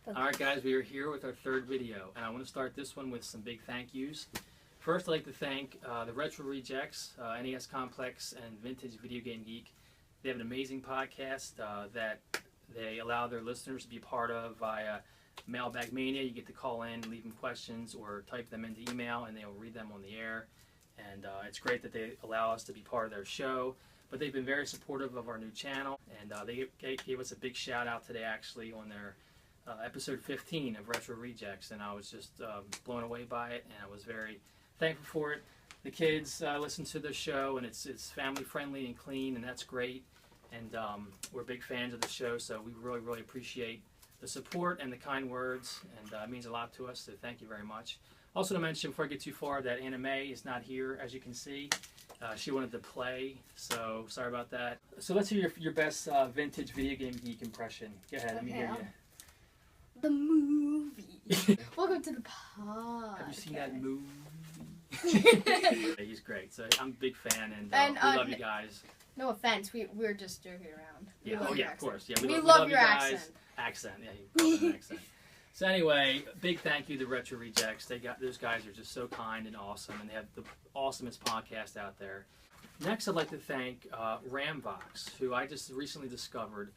Alright guys, we are here with our third video, and I want to start this one with some big thank yous. First, I'd like to thank the Retro Rejects, NES Complex, and Vintage Video Game Geek. They have an amazing podcast that they allow their listeners to be part of via Mailbag Mania. You get to call in, leave them questions, or type them into email, and they will read them on the air. And it's great that they allow us to be part of their show. But they've been very supportive of our new channel, and they gave us a big shout out today actually on their episode 15 of Retro Rejects, and I was just blown away by it, and I was very thankful for it. The kids listen to the show, and it's family friendly and clean, and that's great. And we're big fans of the show, so we really appreciate the support and the kind words, and it means a lot to us, so thank you very much. Also to mention, before I get too far, that Anime is not here, as you can see. She wanted to play, so sorry about that. So let's hear your best vintage video game geek impression. Go ahead, let me hear you. The movie. Welcome to the pod. Have you seen that movie? He's great. So I'm a big fan, and we love you guys. No offense, we're just joking around. Yeah, of course. Yeah, we love your you guys. Accent. Yeah, you love an accent. So anyway, big thank you to Retro Rejects. Those guys are just so kind and awesome, and they have the awesomest podcast out there. Next, I'd like to thank Ramvox, who I just recently discovered.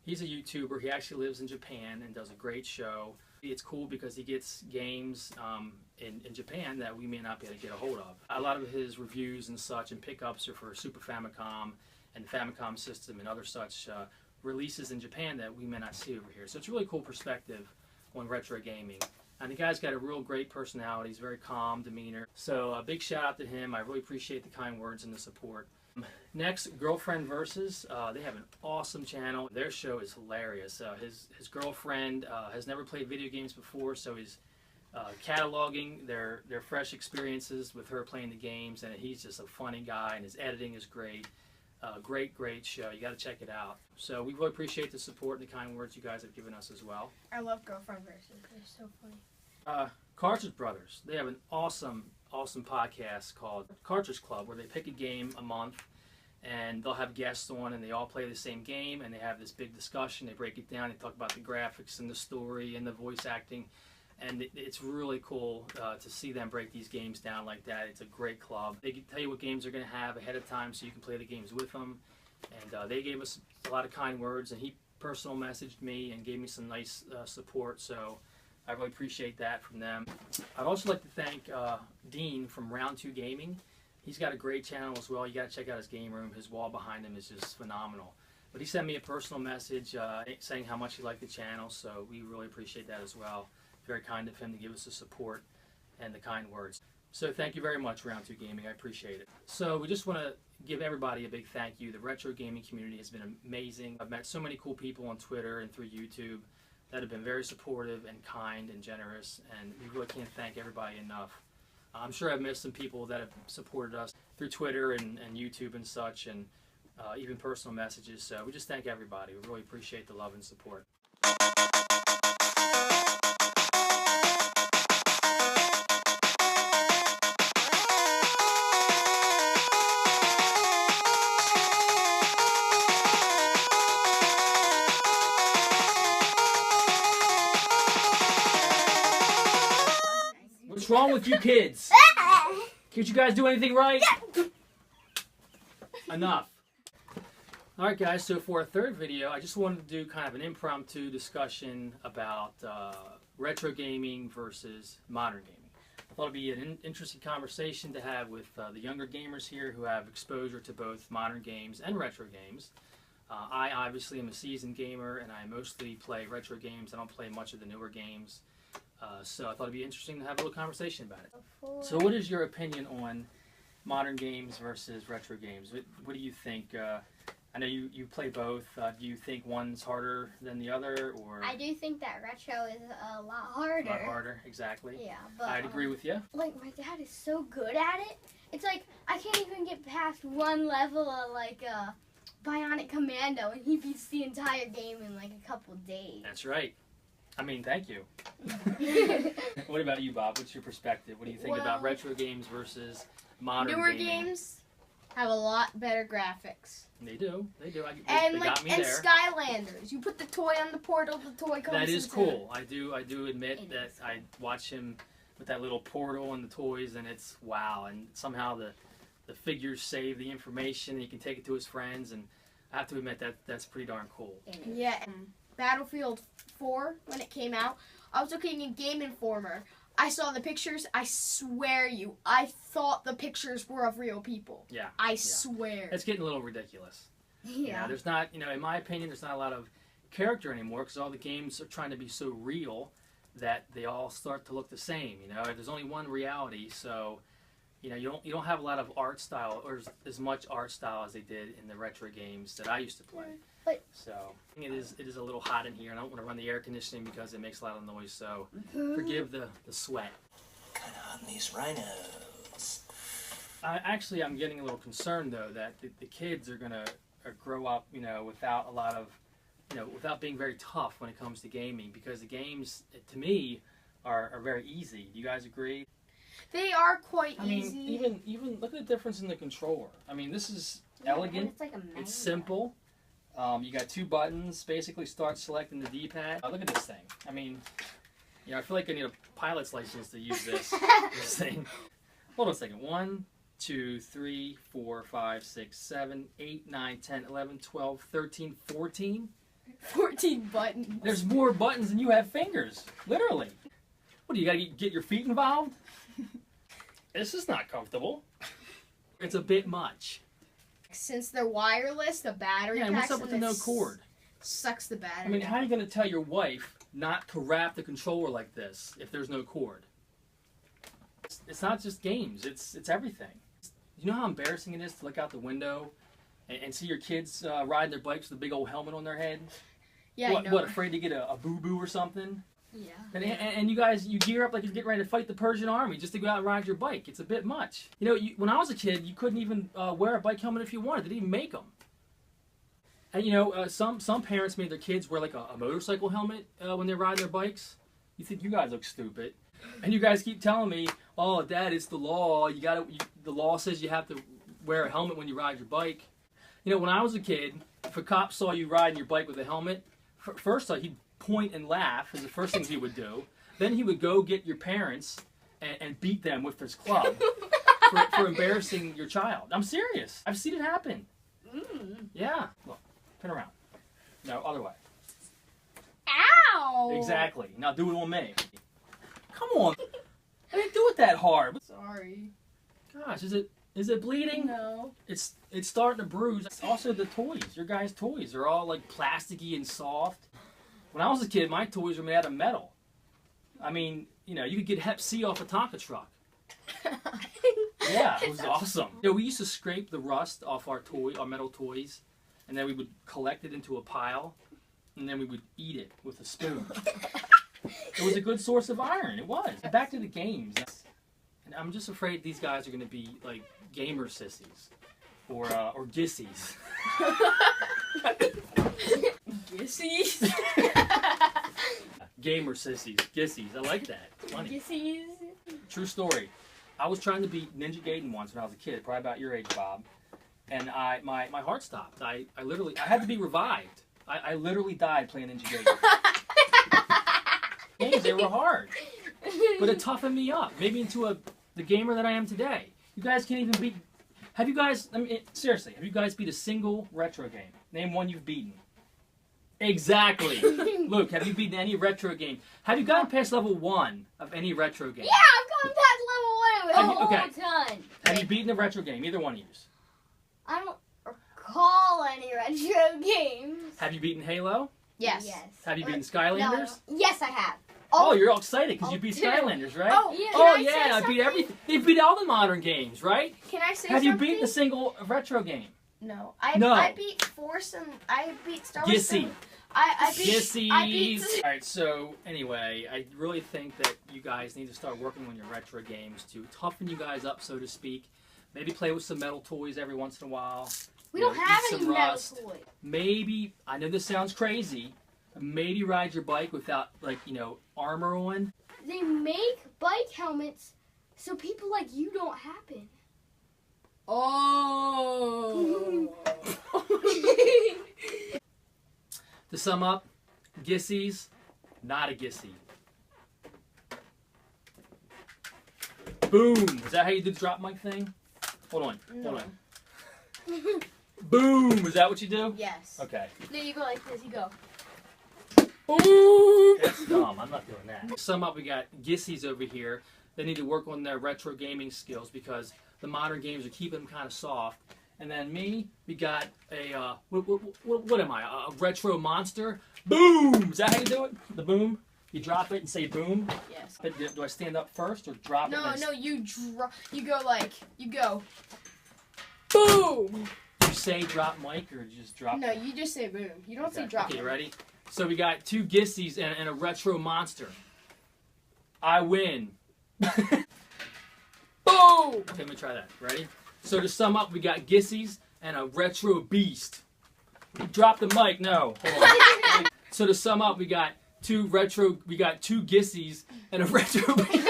He's a YouTuber. He actually lives in Japan and does a great show. It's cool because he gets games in Japan that we may not be able to get a hold of. A lot of his reviews and such and pickups are for Super Famicom and the Famicom system and other such releases in Japan that we may not see over here. So it's a really cool perspective on retro gaming. And the guy's got a real great personality. He's very calm demeanor. So a big shout out to him. I really appreciate the kind words and the support. Next, Girlfriend Versus. They have an awesome channel. Their show is hilarious. His girlfriend has never played video games before, so he's cataloging their fresh experiences with her playing the games, and he's just a funny guy, and his editing is great. Great show. You got to check it out. So we really appreciate the support and the kind words you guys have given us as well. I love Girlfriend Versus. They're so funny. Cartridge Brothers. They have an awesome podcast called Cartridge Club, where they pick a game a month, and they'll have guests on, and they all play the same game, and they have this big discussion. They break it down. They talk about the graphics and the story and the voice acting, and it's really cool to see them break these games down like that. It's a great club. They can tell you what games they're going to have ahead of time, so you can play the games with them. And they gave us a lot of kind words, and he personal messaged me and gave me some nice support. So I really appreciate that from them. I'd also like to thank Dean from Round 2 Gaming. He's got a great channel as well. You got to check out his game room. His wall behind him is just phenomenal. But he sent me a personal message saying how much he liked the channel, so we really appreciate that as well. Very kind of him to give us the support and the kind words. So thank you very much, Round 2 Gaming. I appreciate it. So we just want to give everybody a big thank you. The retro gaming community has been amazing. I've met so many cool people on Twitter and through YouTube that have been very supportive and kind and generous, and we really can't thank everybody enough. I'm sure I've missed some people that have supported us through Twitter and YouTube and such, and even personal messages. So we just thank everybody. We really appreciate the love and support. What's wrong with you kids? Can't you guys do anything right? Enough. Alright guys, so for our third video, I just wanted to do kind of an impromptu discussion about retro gaming versus modern gaming. I thought it'd be an interesting conversation to have with the younger gamers here who have exposure to both modern games and retro games. I obviously am a seasoned gamer, and I mostly play retro games. I don't play much of the newer games. So I thought it'd be interesting to have a little conversation about it. So what is your opinion on modern games versus retro games? What do you think? I know you play both. Do you think one's harder than the other, or? I do think that retro is a lot harder. A lot harder, exactly. Yeah, but I'd agree with you. Like, my dad is so good at it. It's like I can't even get past one level of like Bionic Commando, and he beats the entire game in like a couple days. That's right. I mean, thank you. What about you, Bob? What's your perspective? What do you think about retro games versus modern newer gaming? games? have a lot better graphics. They do. They do. And they like got me and there. Skylanders, you put the toy on the portal, the toy comes. That is into- cool. I do admit It that is. I watch him with that little portal and the toys, and it's wow. And somehow the figures save the information, and he can take it to his friends. And I have to admit that's pretty darn cool. Yeah. Battlefield 4 when it came out, I was looking in Game Informer. I saw the pictures. I swear you, I thought the pictures were of real people. Yeah. I swear. It's getting a little ridiculous. You know, Yeah. there's not, in my opinion, there's not a lot of character anymore because all the games are trying to be so real that they all start to look the same. There's only one reality, so you don't have a lot of art style or as much art style as they did in the retro games that I used to play. But- So it is a little hot in here, and I don't want to run the air conditioning because it makes a lot of noise. So forgive the sweat. Kind of hot in these rhinos. I'm getting a little concerned though that the kids are gonna grow up, without a lot of, without being very tough when it comes to gaming because the games, to me, are very easy. Do you guys agree? They are quite I mean, easy. even look at the difference in the controller. I mean, this is elegant. It's like a It's simple. You got two buttons. Basically, start selecting the D-pad. Look at this thing. I mean, I feel like I need a pilot's license to use this thing. Hold on a second. 1, 2, 3, 4, 5, 6, 7, 8, 9, 10, 11, 12, 13, 14. 14 buttons. There's more buttons than you have fingers. Literally. What do you got to get your feet involved? This is not comfortable. It's a bit much. Since they're wireless, the battery Yeah, and what's packs up with the and no it cord? Sucks the battery. I mean, how are you going to tell your wife not to wrap the controller like this if there's no cord? It's not just games. It's everything. You know how embarrassing it is to look out the window and see your kids riding their bikes with a big old helmet on their head? yeah, I know. What, afraid to get a boo-boo or something? Yeah. And you guys, you gear up like you're getting ready to fight the Persian army just to go out and ride your bike. It's a bit much. When I was a kid, you couldn't even wear a bike helmet if you wanted. They didn't even make them. And some parents made their kids wear like a motorcycle helmet when they ride their bikes. You think you guys look stupid. And you guys keep telling me, oh, Dad, it's the law. The law says you have to wear a helmet when you ride your bike. When I was a kid, if a cop saw you riding your bike with a helmet, first he'd point and laugh is the first thing he would do. Then he would go get your parents and beat them with his club for embarrassing your child. I'm serious. I've seen it happen. Yeah. Look, turn around. No, other way. Ow! Exactly. Now do it on me. Come on. I didn't do it that hard. Sorry. Gosh, is it bleeding? No. It's starting to bruise. Also the toys. Your guys' toys are all like plasticky and soft. When I was a kid, my toys were made out of metal. I mean, you could get Hep C off a Tonka truck. Yeah, it was awesome. We used to scrape the rust off our metal toys, and then we would collect it into a pile, and then we would eat it with a spoon. It was a good source of iron. It was. Back to the games. And I'm just afraid these guys are going to be like gamer sissies or gissies. Gissies. Gamer sissies, gissies. I like that. It's funny. Gissies. True story. I was trying to beat Ninja Gaiden once when I was a kid, probably about your age, Bob. And my heart stopped. I had to be revived. I literally died playing Ninja Gaiden. Games, they were hard. But it toughened me up. Maybe into the gamer that I am today. You guys can't even beat... Have you guys... seriously, have you guys beat a single retro game? Name one you've beaten. Exactly. Luke, have you beaten any retro game? Have you gotten past level 1 of any retro game? Yeah, I've gone past level 1 a whole ton. Have you beaten a retro game? Either one of you. I don't recall any retro games. Have you beaten Halo? Yes. Have you beaten No. Skylanders? Yes, I have. Oh, you're all excited because you Oh, beat dude. Skylanders, right? Oh, Yeah. Oh, Can I say yeah, I beat something? everything. You beat all the modern games, right? Can I say Have you something? beaten a single retro game? No. No. I beat Force and I beat Star Wars. Gissy. I beat. Gissies. I beat. Alright, so anyway, I really think that you guys need to start working on your retro games to toughen you guys up, so to speak. Maybe play with some metal toys every once in a while. We You don't know, have eat any some metal rust. toys. Maybe, I know this sounds crazy, maybe ride your bike without, armor on. They make bike helmets so people like you don't happen. Oh. To sum up, Gissies, not a Gissy. Boom! Is that how you do the drop mic thing? Hold on. Hold on. Boom! Is that what you do? Yes. Okay. No, you go like this. You go. That's dumb. I'm not doing that. To sum up, we got Gissies over here. They need to work on their retro gaming skills because the modern games are keeping them kind of soft. And then me, we got a, what am I? A retro monster? Boom! Is that how you do it? The boom? You drop it and say boom? Yes. But do I stand up first or drop it? No, and no, you go like, you go. Boom! You say drop mic or you just drop No, you just say boom. You don't say drop. Okay, ready? So we got 2 Gissies and a retro monster. I win. Boom! Okay, let me try that. Ready? So to sum up, we got Gissies and a retro beast. Drop the mic. No. Hold on. So to sum up, we got 2 Gissies and a retro beast.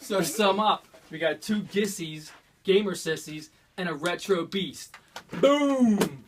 So to sum up, we got 2 Gissies, gamer sissies, and a retro beast. Boom!